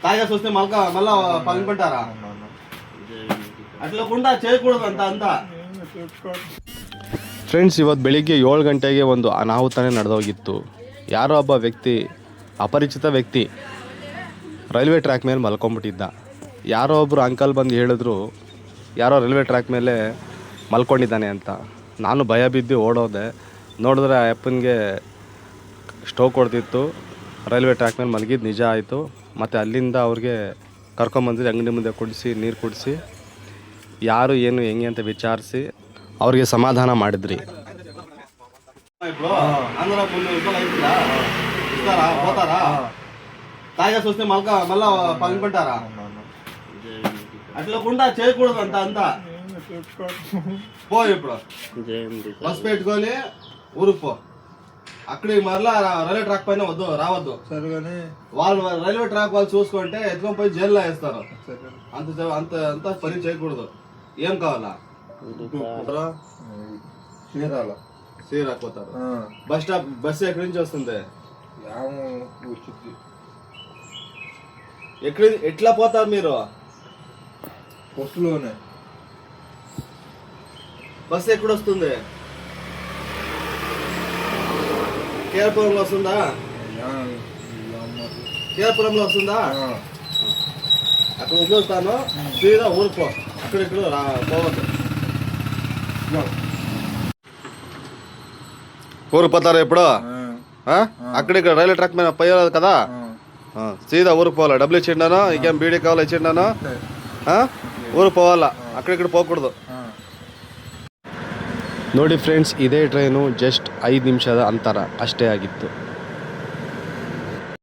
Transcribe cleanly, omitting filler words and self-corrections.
తాగేసి వస్తే మళ్ళా పలుకుంటారా? అట్లా చేయకూడదు అంత. ಫ್ರೆಂಡ್ಸ್, ಇವತ್ತು ಬೆಳಿಗ್ಗೆ 7 ಗಂಟೆಗೆ ಒಂದು ಅನಾಹುತನೇ ನಡೆದೋಗಿತ್ತು. ಯಾರೋ ಒಬ್ಬ ವ್ಯಕ್ತಿ, ಅಪರಿಚಿತ ವ್ಯಕ್ತಿ ರೈಲ್ವೆ ಟ್ರ್ಯಾಕ್ ಮೇಲೆ ಮಲ್ಕೊಂಡ್ಬಿಟ್ಟಿದ್ದ. ಯಾರೋ ಒಬ್ಬರು ಅಂಕಲ್ ಬಂದು ಹೇಳಿದ್ರು, ಯಾರೋ ರೈಲ್ವೆ ಟ್ರ್ಯಾಕ್ ಮೇಲೆ ಮಲ್ಕೊಂಡಿದ್ದಾನೆ ಅಂತ. ನಾನು ಭಯ ಬಿದ್ದು ಓಡೋದೆ. ನೋಡಿದ್ರೆ ಆ ಅಪ್ಪನಿಗೆ ಸ್ಟ್ರೋಕ್ ಹೊಡೆದಿತ್ತು. ರೈಲ್ವೆ ಟ್ರ್ಯಾಕ್ ಮೇಲೆ ಮಲಗಿದ್ದು ನಿಜ ಆಯಿತು. ಮತ್ತು ಅಲ್ಲಿಂದ ಅವ್ರಿಗೆ ಕರ್ಕೊಂಬಂದಿದ್ದು ಅಂಗಡಿ ಮುಂದೆ ಕುಡಿಸಿ, ನೀರು ಕುಡಿಸಿ, ಯಾರು ಏನು ಹೆಂಗೆ ಅಂತ ವಿಚಾರಿಸಿ ಅವ್ರಿಗೆ ಸಮಾಧಾನ ಮಾಡಿದ್ರಿ. పోతారా? తాగేసి వస్తే మళ్ళా పలుకుంటారా? అట్లా చేయకూడదు అంత. పో ఇప్పుడు బస్ పెట్టుకొని ఊరికి పో. అక్కడికి మరలా రైల్వే ట్రాక్ పైన రావద్దు. వాళ్ళు రైల్వే ట్రాక్ వాళ్ళు చూసుకుంటే ఎత్తుకొని పోయి జైల్లో వేస్తారు. అంత పని చేయకూడదు. ఏం కావాలా? శ్రీరాకపోతారు. బస్ స్టాప్ బస్సు ఎక్కడి నుంచి వస్తుంది? ఎట్లా పోతారు మీరు? బస్సులోనే. బస్సు ఎక్కడ వస్తుంది? కేరపురంలో వస్తుందా? కేరపురంలో వస్తుందా? అక్కడ వదిలేస్తాను. సీదా ఊరుకో. అక్కడిక్కడ పోవద్దు. ఊరికి పోతారా ఇప్పుడు? అక్కడిక్కడ రైల్వే ట్రాక్ మీద పోయేది కదా. సీదా ఊరికి పోవాలా. డబ్బులు ఇచ్చిండాను, ఇంకేం బీడీ కావాలో ఇచ్చిండాను. ఊరికి పోవాలా, అక్కడిక్కడ పోకూడదు. ನೋಡಿ ಫ್ರೆಂಡ್ಸ್, ಇದೇ ಟ್ರೈನು ಜಸ್ಟ್ 5 ನಿಮಿಷದ ಅಂತರ ಅಷ್ಟೇ ಆಗಿತ್ತು.